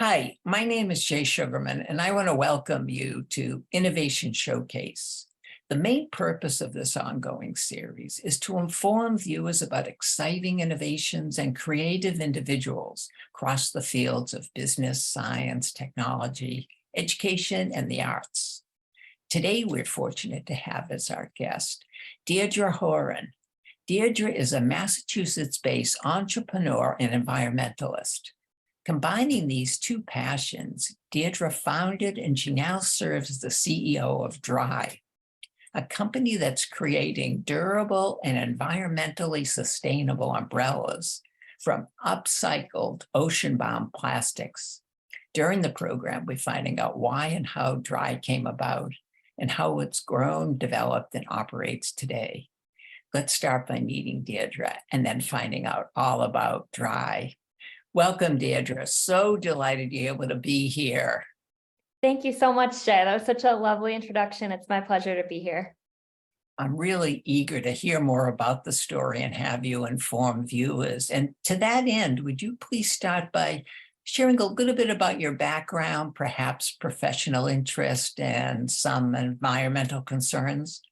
Hi, my name is Jay Sugarman, and I want to welcome you to Innovation Showcase. The main purpose of this ongoing series is to inform viewers about exciting innovations and creative individuals across the fields of business, science, technology, education, and the arts. Today, we're fortunate to have as our guest Deirdre Horan. Deirdre is a Massachusetts-based entrepreneur and environmentalist. Combining these two passions, Deirdre founded and she now serves as the CEO of Dri, a company that's creating durable and environmentally sustainable umbrellas from upcycled ocean-bound plastics. During the program, we're finding out why and how Dri came about and how it's grown, developed, and operates today. Let's start by meeting Deirdre and then finding out all about Dri. Welcome, Deirdre. So delighted you're able to be here. Thank you so much, Jay. That was such a lovely introduction. It's my pleasure to be here. I'm really eager to hear more about the story and have you inform viewers. And to that end, would you please start by sharing a little bit about your background, perhaps professional interest and some environmental concerns?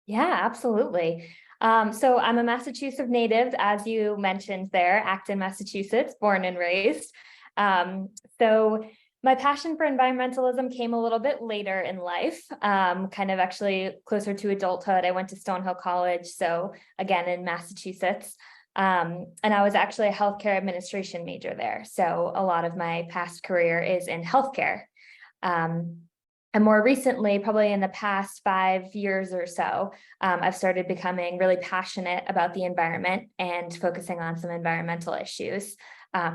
Yeah, absolutely. So I'm a Massachusetts native, as you mentioned there, Acton, Massachusetts, born and raised. So my passion for environmentalism came a little bit later in life, kind of actually closer to adulthood. I went to Stonehill College, so again in Massachusetts. And I was actually a healthcare administration major there. So a lot of my past career is in healthcare. And more recently, probably in the past 5 years or so, I've started becoming really passionate about the environment and focusing on some environmental issues,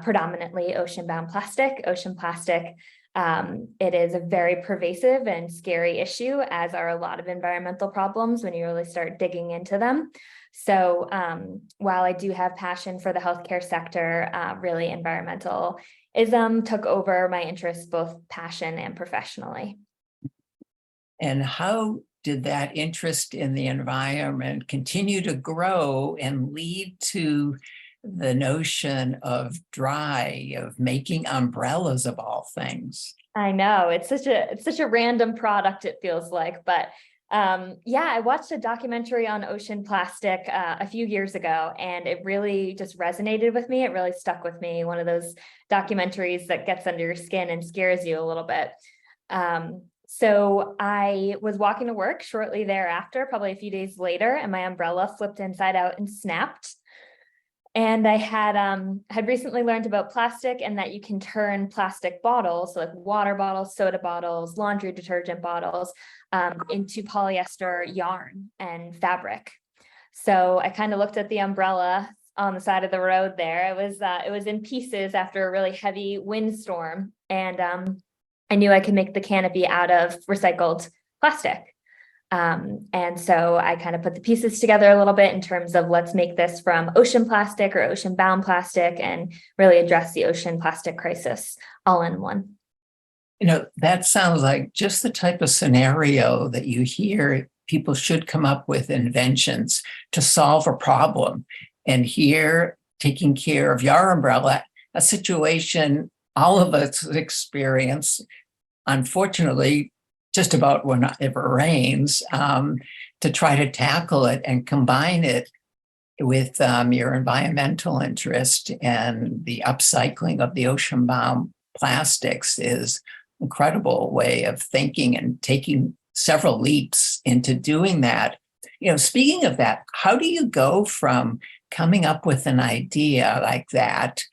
predominantly ocean-bound plastic. Ocean plastic, it is a very pervasive and scary issue, as are a lot of environmental problems when you really start digging into them. So while I do have passion for the healthcare sector, really environmentalism took over my interests, both passion and professionally. And how did that interest in the environment continue to grow and lead to the notion of Dri, of making umbrellas of all things? I know it's such a random product, it feels like, but yeah, I watched a documentary on ocean plastic a few years ago, and it really just resonated with me. It really stuck with me. One of those documentaries that gets under your skin and scares you a little bit. So I was walking to work shortly thereafter, probably a few days later, and my umbrella flipped inside out and snapped. And I had recently learned about plastic and that you can turn plastic bottles, so like water bottles, soda bottles, laundry detergent bottles, into polyester yarn and fabric. So I kind of looked at the umbrella on the side of the road there. It was in pieces after a really heavy windstorm, and I knew I could make the canopy out of recycled plastic. And so I kind of put the pieces together a little bit in terms of let's make this from ocean plastic or ocean bound plastic and really address the ocean plastic crisis all in one. You know, that sounds like just the type of scenario that you hear people should come up with inventions to solve a problem. And here, taking care of your umbrella, a situation all of us experience, unfortunately, just about whenever it rains, to try to tackle it and combine it with your environmental interest, and the upcycling of the ocean-bound plastics is an incredible way of thinking and taking several leaps into doing that. You know, speaking of that, how do you go from coming up with an idea like that,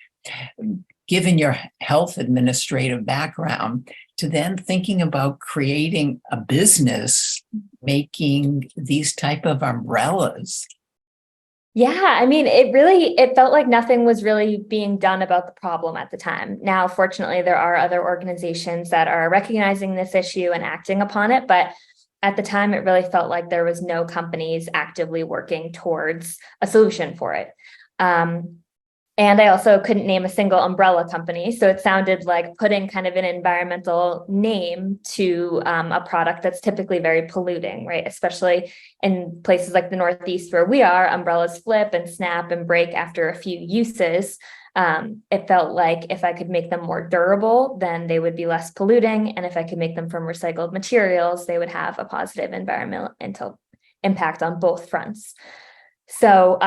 given your health administrative background, to then thinking about creating a business making these type of umbrellas? Yeah, I mean, it felt like nothing was really being done about the problem at the time. Now, fortunately, there are other organizations that are recognizing this issue and acting upon it, but at the time, it really felt like there was no companies actively working towards a solution for it. And I also couldn't name a single umbrella company. So it sounded like putting kind of an environmental name to a product that's typically very polluting, right? Especially in places like the Northeast where we are, umbrellas flip and snap and break after a few uses. It felt like if I could make them more durable, then they would be less polluting. And if I could make them from recycled materials, they would have a positive environmental impact on both fronts. So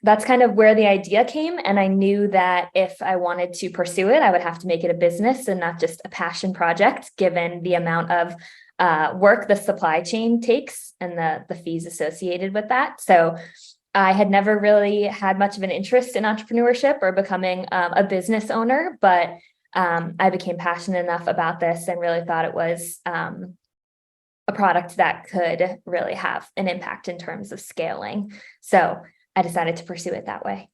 that's kind of where the idea came. And I knew that if I wanted to pursue it, I would have to make it a business and not just a passion project, given the amount of work the supply chain takes and the fees associated with that. So I had never really had much of an interest in entrepreneurship or becoming a business owner, but I became passionate enough about this and really thought it was a product that could really have an impact in terms of scaling. So I decided to pursue it that way.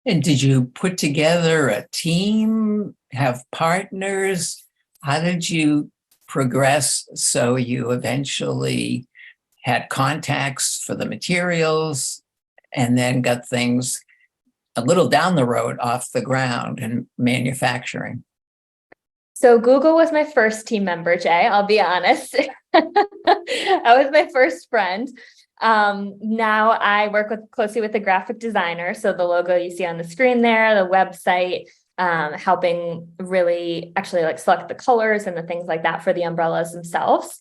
And did you put together a team, have partners? How did you progress so you eventually had contacts for the materials and then got things a little down the road off the ground in manufacturing? So Google was my first team member, Jay, I'll be honest. I was my first friend. Now I work closely with the graphic designer. So the logo you see on the screen there, the website, helping really actually like select the colors and the things like that for the umbrellas themselves.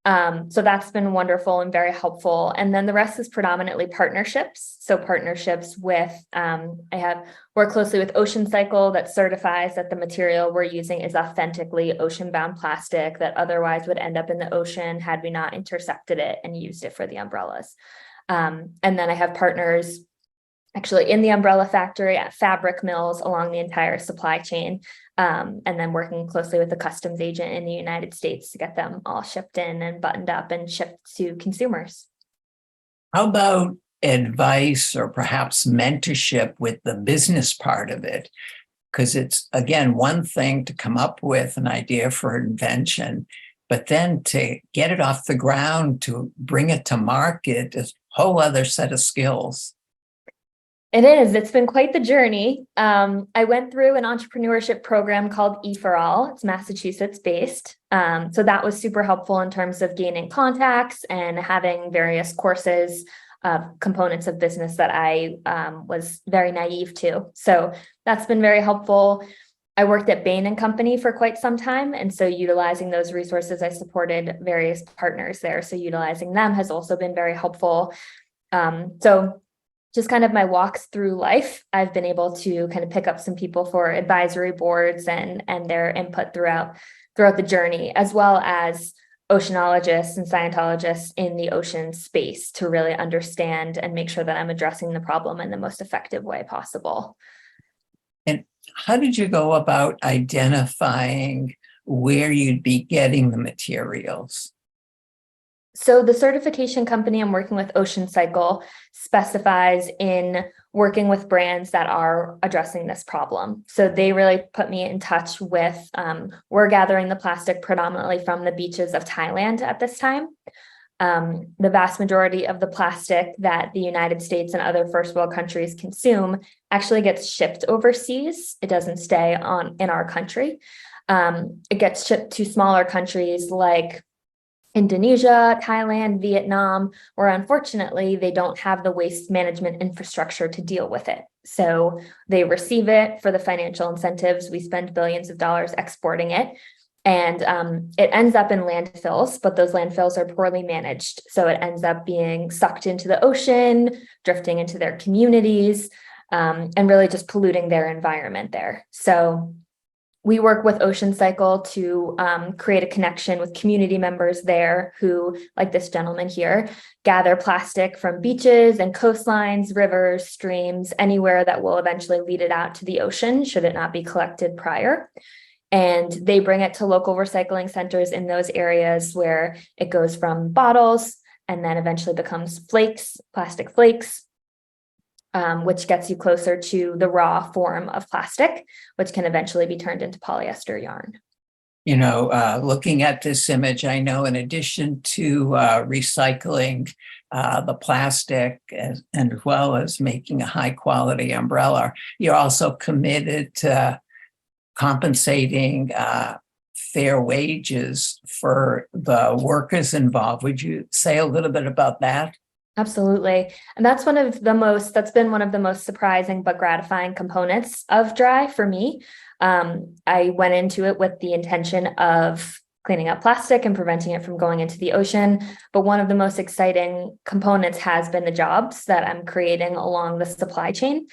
So that's been wonderful and very helpful. And then the rest is predominantly partnerships. So partnerships with, I work closely with OceanCycle that certifies that the material we're using is authentically ocean-bound plastic that otherwise would end up in the ocean had we not intercepted it and used it for the umbrellas. And then I have partners actually in the umbrella factory at fabric mills along the entire supply chain. And then working closely with the customs agent in the United States to get them all shipped in and buttoned up and shipped to consumers. How about advice or perhaps mentorship with the business part of it? Because it's, again, one thing to come up with an idea for an invention, but then to get it off the ground, to bring it to market is a whole other set of skills. It is. It's been quite the journey. I went through an entrepreneurship program called E for All. It's Massachusetts based. So that was super helpful in terms of gaining contacts and having various courses of components of business that I was very naive to. So that's been very helpful. I worked at Bain & Company for quite some time. And so utilizing those resources, I supported various partners there. So utilizing them has also been very helpful. So just kind of my walks through life, I've been able to kind of pick up some people for advisory boards and their input throughout the journey, as well as oceanologists and scientologists in the ocean space to really understand and make sure that I'm addressing the problem in the most effective way possible. And how did you go about identifying where you'd be getting the materials? So the certification company I'm working with, OceanCycle, specifies in working with brands that are addressing this problem. So they really put me in touch with, we're gathering the plastic predominantly from the beaches of Thailand at this time. The vast majority of the plastic that the United States and other first world countries consume actually gets shipped overseas. It doesn't stay in our country. It gets shipped to smaller countries like Indonesia, Thailand, Vietnam, where unfortunately they don't have the waste management infrastructure to deal with it. So they receive it for the financial incentives. We spend billions of dollars exporting it. And it ends up in landfills, but those landfills are poorly managed. So it ends up being sucked into the ocean, drifting into their communities, and really just polluting their environment there. So we work with OceanCycle to create a connection with community members there who, like this gentleman here, gather plastic from beaches and coastlines, rivers, streams, anywhere that will eventually lead it out to the ocean should it not be collected prior. And they bring it to local recycling centers in those areas where it goes from bottles and then eventually becomes flakes, plastic flakes, which gets you closer to the raw form of plastic, which can eventually be turned into polyester yarn. You know, looking at this image, I know in addition to recycling the plastic and as well as making a high quality umbrella, you're also committed to compensating fair wages for the workers involved. Would you say a little bit about that? Absolutely. And that's been one of the most surprising but gratifying components of Dri for me. I went into it with the intention of cleaning up plastic and preventing it from going into the ocean. But one of the most exciting components has been the jobs that I'm creating along the supply chain.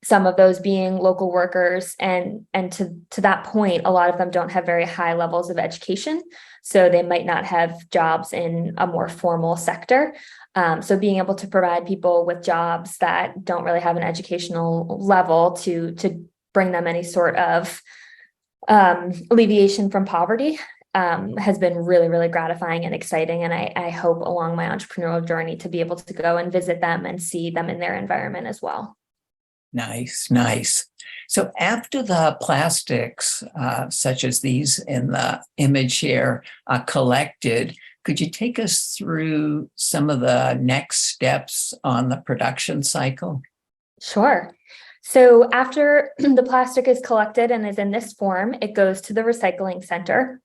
Some of those being local workers, and to that point, a lot of them don't have very high levels of education, so they might not have jobs in a more formal sector. So being able to provide people with jobs that don't really have an educational level to bring them any sort of alleviation from poverty has been really, really gratifying and exciting. And I hope along my entrepreneurial journey to be able to go and visit them and see them in their environment as well. Nice, nice. So after the plastics, such as these in the image here, are collected, could you take us through some of the next steps on the production cycle? Sure. So after the plastic is collected and is in this form, it goes to the recycling center.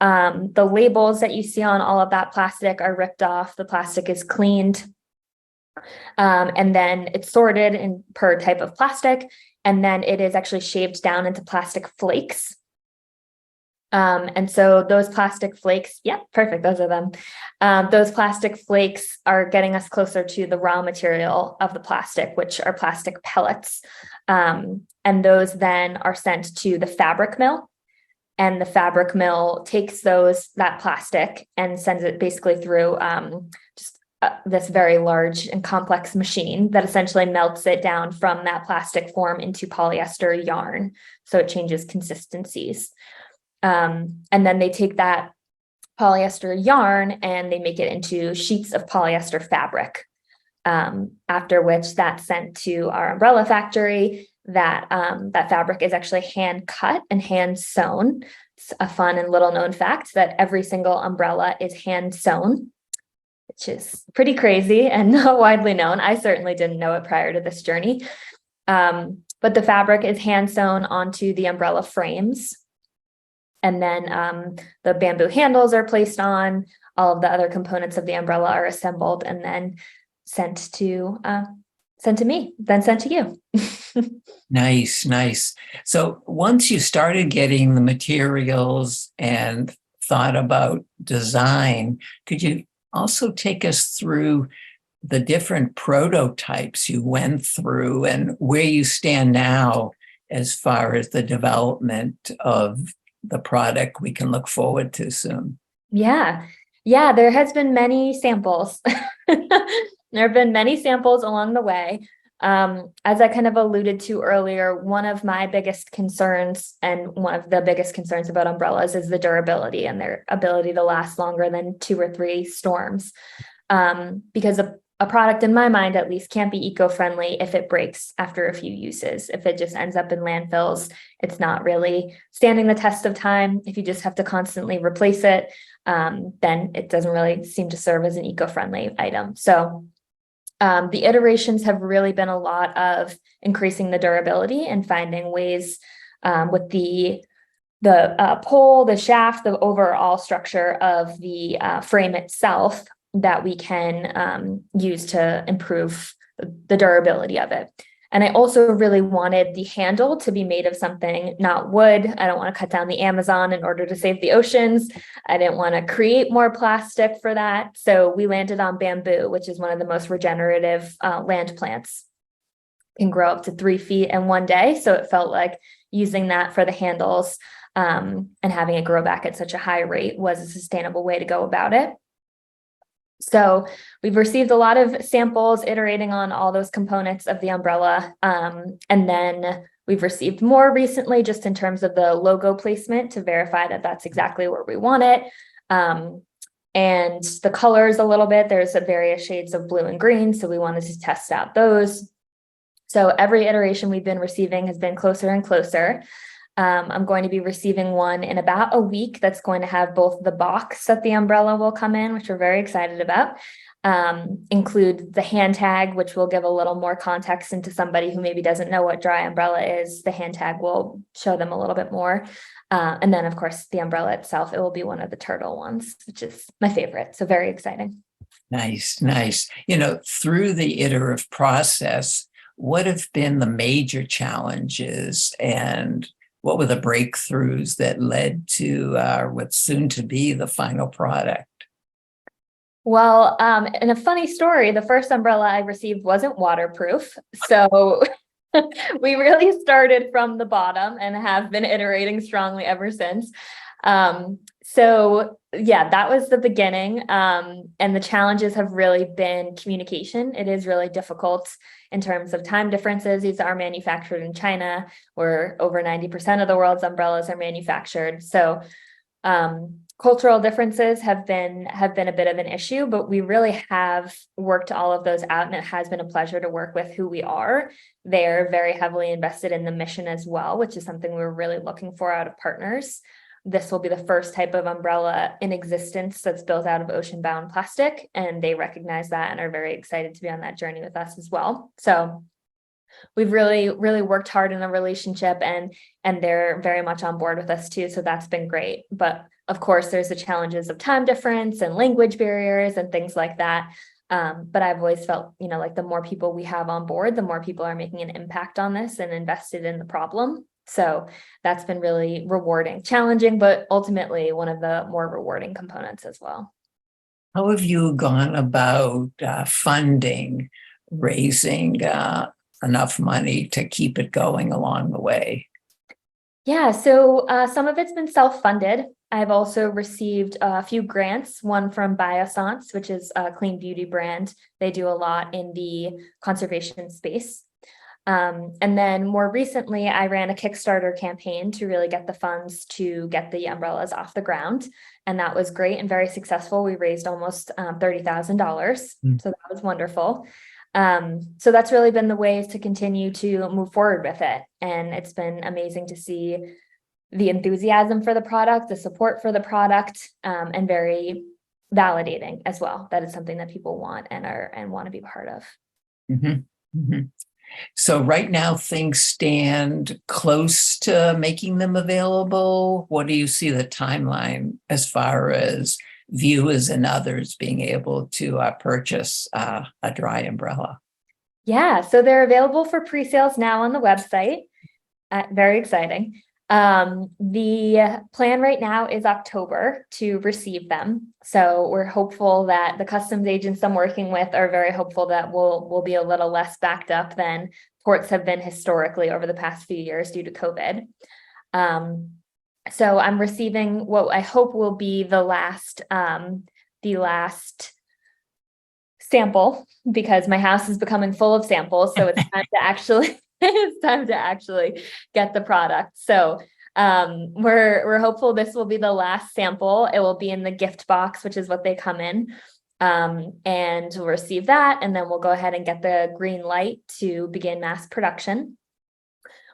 The labels that you see on all of that plastic are ripped off. The plastic is cleaned. And then it's sorted in per type of plastic, and then it is actually shaved down into plastic flakes. And so those plastic flakes, yeah, perfect, those are them. Those plastic flakes are getting us closer to the raw material of the plastic, which are plastic pellets. And those then are sent to the fabric mill. And the fabric mill takes that plastic and sends it basically through this very large and complex machine that essentially melts it down from that plastic form into polyester yarn. So it changes consistencies. And then they take that polyester yarn and they make it into sheets of polyester fabric. After which that's sent to our umbrella factory. That fabric is actually hand cut and hand sewn. It's a fun and little known fact that every single umbrella is hand sewn, which is pretty crazy and not widely known. I certainly didn't know it prior to this journey. But the fabric is hand sewn onto the umbrella frames. And then the bamboo handles are placed on, all of the other components of the umbrella are assembled and then sent to me, then sent to you. Nice, nice. So once you started getting the materials and thought about design, could you also take us through the different prototypes you went through and where you stand now as far as the development of the product we can look forward to soon? Yeah, there has been many samples. There have been many samples along the way. As I kind of alluded to earlier, one of my biggest concerns and one of the biggest concerns about umbrellas is the durability and their ability to last longer than 2 or 3 storms. Because a product, in my mind at least, can't be eco-friendly if it breaks after a few uses. If it just ends up in landfills, it's not really standing the test of time. If you just have to constantly replace it, then it doesn't really seem to serve as an eco-friendly item. So the iterations have really been a lot of increasing the durability and finding ways with the pole, the shaft, the overall structure of the frame itself that we can use to improve the durability of it. And I also really wanted the handle to be made of something, not wood. I don't want to cut down the Amazon in order to save the oceans. I didn't want to create more plastic for that. So we landed on bamboo, which is one of the most regenerative land plants. It can grow up to 3 feet in one day. So it felt like using that for the handles and having it grow back at such a high rate was a sustainable way to go about it. So we've received a lot of samples iterating on all those components of the umbrella. And then we've received more recently just in terms of the logo placement to verify that that's exactly where we want it. And the colors a little bit, there's various shades of blue and green. So we wanted to test out those. So every iteration we've been receiving has been closer and closer. I'm going to be receiving one in about a week that's going to have both the box that the umbrella will come in, which we're very excited about, include the hand tag, which will give a little more context into somebody who maybe doesn't know what Dri umbrella is. The hand tag will show them a little bit more. And then, of course, the umbrella itself, it will be one of the turtle ones, which is my favorite. So very exciting. Nice, nice. Through the iterative process, what have been the major challenges and what were the breakthroughs that led to what's soon to be the final product? Well, and a funny story, the first umbrella I received wasn't waterproof. So we really started from the bottom and have been iterating strongly ever since. So yeah, that was the beginning. And the challenges have really been communication. It is really difficult in terms of time differences. These are manufactured in China, where over 90% of the world's umbrellas are manufactured. So cultural differences have been a bit of an issue, but we really have worked all of those out, and it has been a pleasure to work with who we are. They're very heavily invested in the mission as well, which is something we're really looking for out of partners. This will be the first type of umbrella in existence that's built out of ocean-bound plastic, and they recognize that and are very excited to be on that journey with us as well. So we've really worked hard in the relationship, and they're very much on board with us too. So that's been great. But of course, there's the challenges of time difference and language barriers and things like that. But I've always felt, like the more people we have on board, the more people are making an impact on this and invested in the problem. So that's been really rewarding, challenging, but ultimately one of the more rewarding components as well. How have you gone about funding, raising enough money to keep it going along the way? Yeah, so some of it's been self-funded. I've also received a few grants, one from Biossance, which is a clean beauty brand. They do a lot in the conservation space. And then more recently, I ran a Kickstarter campaign to really get the funds to get the umbrellas off the ground. And that was great and very successful. We raised almost $30,000. So that was wonderful. So that's really been the ways to continue to move forward with it. And it's been amazing to see the enthusiasm for the product, the support for the product, and very validating as well. That is something that people want and want to be part of. Mm-hmm. Mm-hmm. So right now things stand close to making them available. What do you see the timeline as far as viewers and others being able to purchase a Dri umbrella? Yeah, so they're available for pre-sales now on the website. Very exciting. The plan right now is October to receive them. So we're hopeful that the customs agents I'm working with are very hopeful that we'll be a little less backed up than ports have been historically over the past few years due to COVID. So I'm receiving what I hope will be the last sample, because my house is becoming full of samples. So it's time to actually get the product. So we're hopeful this will be the last sample. It will be in the gift box, which is what they come in. And we'll receive that, and then we'll go ahead and get the green light to begin mass production.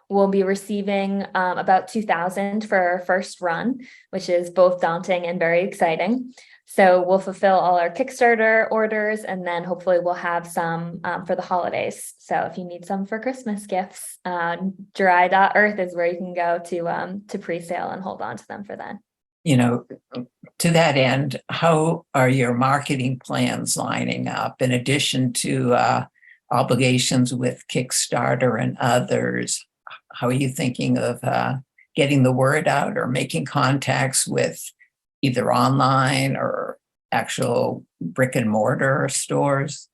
We'll be receiving about 2,000 for our first run, which is both daunting and very exciting. So we'll fulfill all our Kickstarter orders, and then hopefully we'll have some for the holidays. So if you need some for Christmas gifts, dri.earth is where you can go to pre-sale and hold on to them for then. To that end, how are your marketing plans lining up in addition to obligations with Kickstarter and others? How are you thinking of getting the word out or making contacts with either online or actual brick and mortar stores?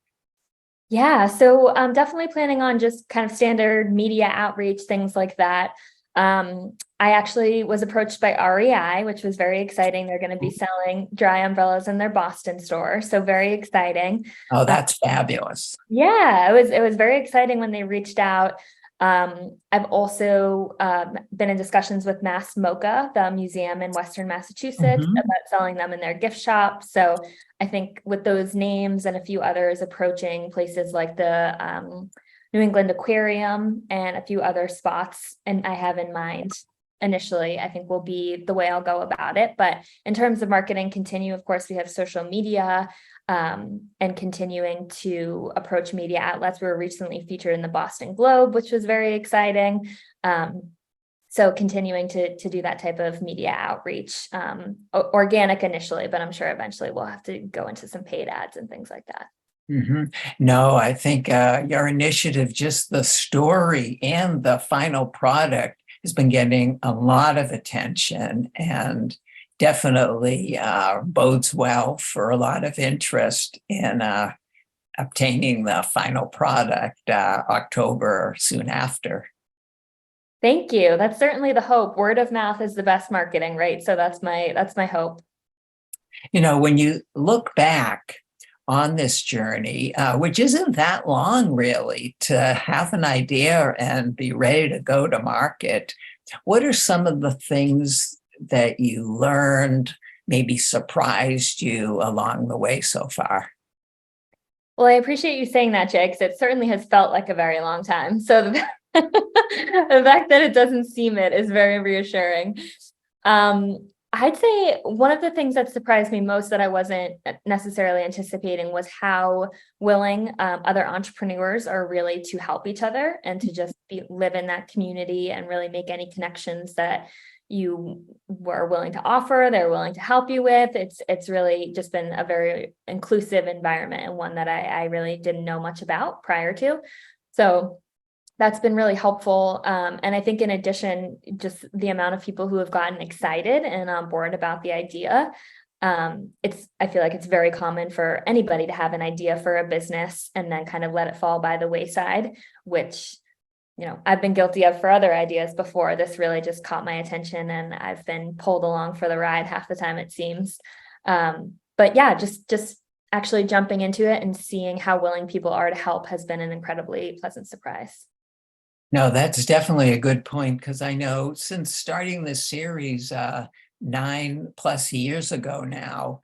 Yeah, so I'm definitely planning on just kind of standard media outreach, things like that. I actually was approached by REI, which was very exciting. They're going to be selling Dri umbrellas in their Boston store. So very exciting. Oh, that's fabulous. Yeah, it was very exciting when they reached out. I've also been in discussions with Mass MoCA, the museum in Western Massachusetts, about selling them in their gift shop. So I think with those names and a few others approaching places like the New England Aquarium and a few other spots, and I have in mind initially, I think will be the way I'll go about it. But in terms of marketing, continue, of course, we have social media, and continuing to approach media outlets. We were recently featured in the Boston Globe, which was very exciting. So continuing to do that type of media outreach, organic initially, but I'm sure eventually we'll have to go into some paid ads and things like that. No, I think your initiative, just the story and the final product, has been getting a lot of attention and definitely bodes well for a lot of interest in obtaining the final product October soon after. Thank you. That's certainly the hope. Word of mouth is the best marketing, right? So that's my hope. When you look back on this journey, which isn't that long really, to have an idea and be ready to go to market, what are some of the things that you learned, maybe surprised you along the way so far? Well, I appreciate you saying that, Jay, because it certainly has felt like a very long time. So the fact that it doesn't seem it is very reassuring. I'd say one of the things that surprised me most that I wasn't necessarily anticipating was how willing other entrepreneurs are really to help each other and to just live in that community and really make any connections that you were willing to offer, they're willing to help you with. It's really just been a very inclusive environment, and one that I really didn't know much about prior to. So that's been really helpful. And I think in addition, just the amount of people who have gotten excited and on board about the idea. I feel like it's very common for anybody to have an idea for a business and then kind of let it fall by the wayside, which, I've been guilty of for other ideas before. This really just caught my attention and I've been pulled along for the ride half the time, it seems. But yeah, just actually jumping into it and seeing how willing people are to help has been an incredibly pleasant surprise. No, that's definitely a good point, because I know since starting this series 9+ years ago now,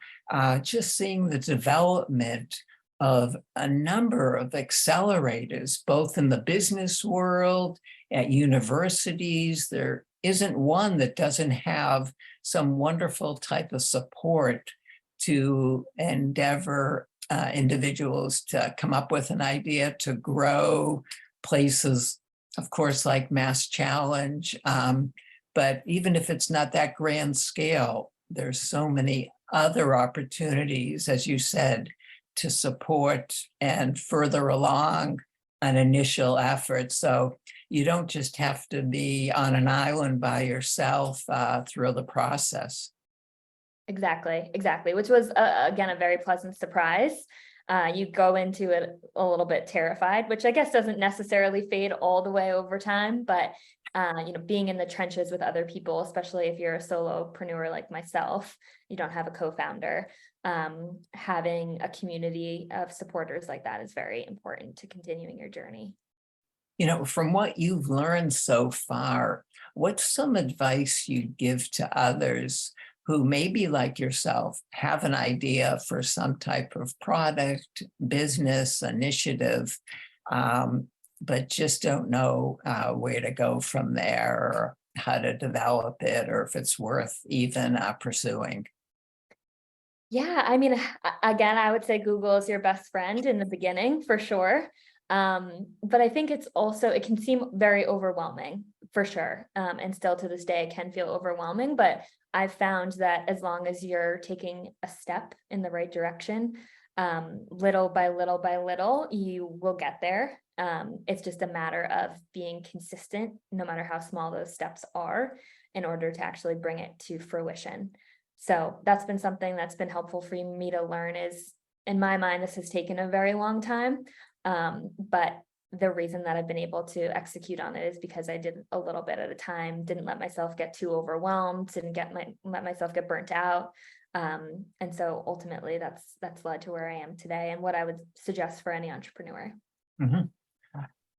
just seeing the development of a number of accelerators, both in the business world, at universities, there isn't one that doesn't have some wonderful type of support to endeavor individuals to come up with an idea to grow places, of course, like Mass Challenge. But even if it's not that grand scale, there's so many other opportunities, as you said, to support and further along an initial effort. So you don't just have to be on an island by yourself through the process. Exactly, which was, again, a very pleasant surprise. You go into it a little bit terrified, which I guess doesn't necessarily fade all the way over time, but being in the trenches with other people, especially if you're a solopreneur like myself, you don't have a co-founder, having a community of supporters like that is very important to continuing your journey. From what you've learned so far, what's some advice you'd give to others who maybe like yourself have an idea for some type of product, business, initiative, but just don't know where to go from there, or how to develop it, or if it's worth even pursuing? Yeah, I mean, again, I would say Google is your best friend in the beginning for sure. But I think it can seem very overwhelming for sure. And still to this day, it can feel overwhelming, but I've found that as long as you're taking a step in the right direction, little by little, you will get there. It's just a matter of being consistent, no matter how small those steps are, in order to actually bring it to fruition. So that's been something that's been helpful for me to learn is, in my mind, this has taken a very long time. But the reason that I've been able to execute on it is because I did a little bit at a time, didn't let myself get too overwhelmed, didn't let myself get burnt out. And so ultimately that's led to where I am today and what I would suggest for any entrepreneur. Mhm.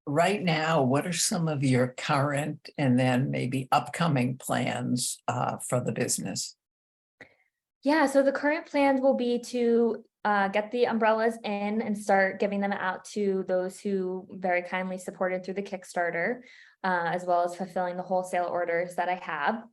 Right now, what are some of your current and then maybe upcoming plans for the business? Yeah, so the current plans will be to get the umbrellas in and start giving them out to those who very kindly supported through the Kickstarter, as well as fulfilling the wholesale orders that I have.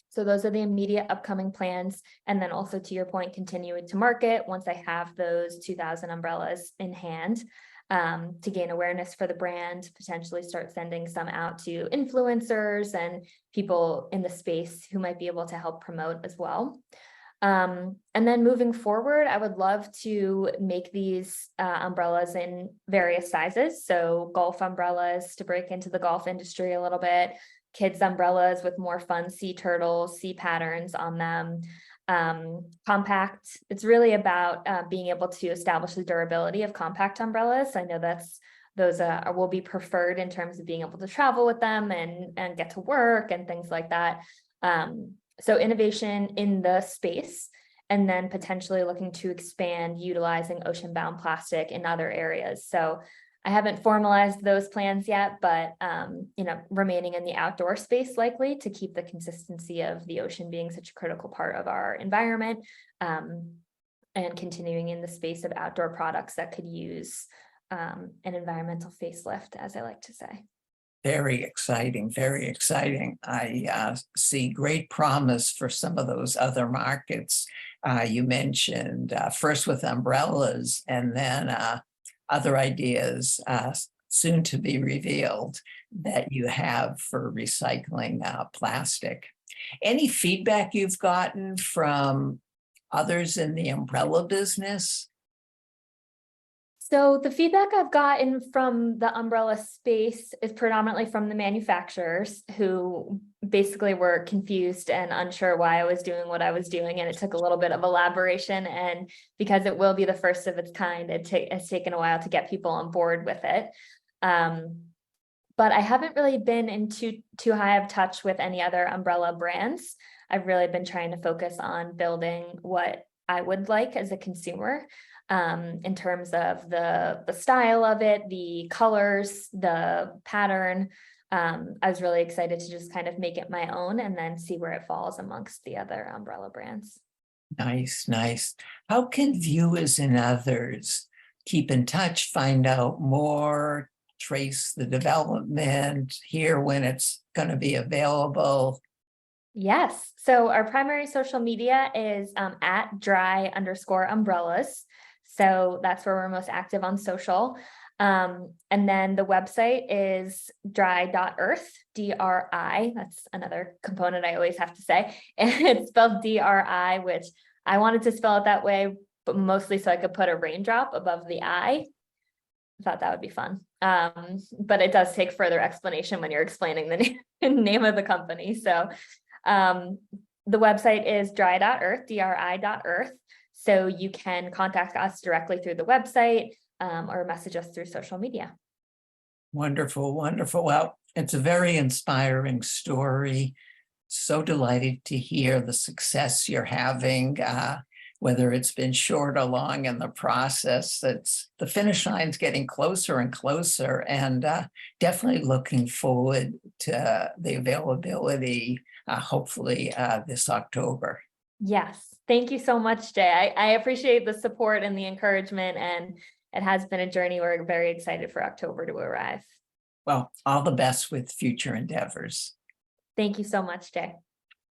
So those are the immediate upcoming plans. And then also, to your point, continuing to market once I have those 2,000 umbrellas in hand. to gain awareness for the brand, potentially start sending some out to influencers and people in the space who might be able to help promote as well. And then moving forward, I would love to make these umbrellas in various sizes. So golf umbrellas to break into the golf industry a little bit, kids umbrellas with more fun sea turtles, sea patterns on them. Compact, it's really about being able to establish the durability of compact umbrellas. I know those will be preferred in terms of being able to travel with them and get to work and things like that. So innovation in the space, and then potentially looking to expand utilizing ocean-bound plastic in other areas. So I haven't formalized those plans yet, but remaining in the outdoor space likely to keep the consistency of the ocean being such a critical part of our environment, and continuing in the space of outdoor products that could use an environmental facelift, as I like to say. Very exciting, very exciting. I see great promise for some of those other markets. You mentioned first with umbrellas, and then other ideas soon to be revealed that you have for recycling plastic. Any feedback you've gotten from others in the umbrella business? So the feedback I've gotten from the umbrella space is predominantly from the manufacturers, who basically were confused and unsure why I was doing what I was doing. And it took a little bit of elaboration, and because it will be the first of its kind, it's taken a while to get people on board with it. But I haven't really been in too high of touch with any other umbrella brands. I've really been trying to focus on building what I would like as a consumer, in terms of the style of it, the colors, the pattern. I was really excited to just kind of make it my own and then see where it falls amongst the other umbrella brands. Nice, nice. How can viewers and others keep in touch, find out more, trace the development, hear when it's going to be available? Yes. So our primary social media is at dry_umbrellas. So that's where we're most active on social. And then the website is dri.earth, DRI. That's another component I always have to say. And it's spelled DRI, which I wanted to spell it that way, but mostly so I could put a raindrop above the I. I thought that would be fun. But it does take further explanation when you're explaining the name of the company. So the website is dri.earth, DRI.earth. So you can contact us directly through the website, or message us through social media. Wonderful, wonderful. Well, it's a very inspiring story. So delighted to hear the success you're having, whether it's been short or long in the process. It's the finish line's getting closer and closer, and definitely looking forward to the availability, hopefully this October. Yes. Thank you so much, Jay. I appreciate the support and the encouragement, and it has been a journey. We're very excited for October to arrive. Well, all the best with future endeavors. Thank you so much, Jay.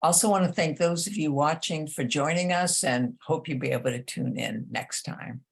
Also want to thank those of you watching for joining us, and hope you'll be able to tune in next time.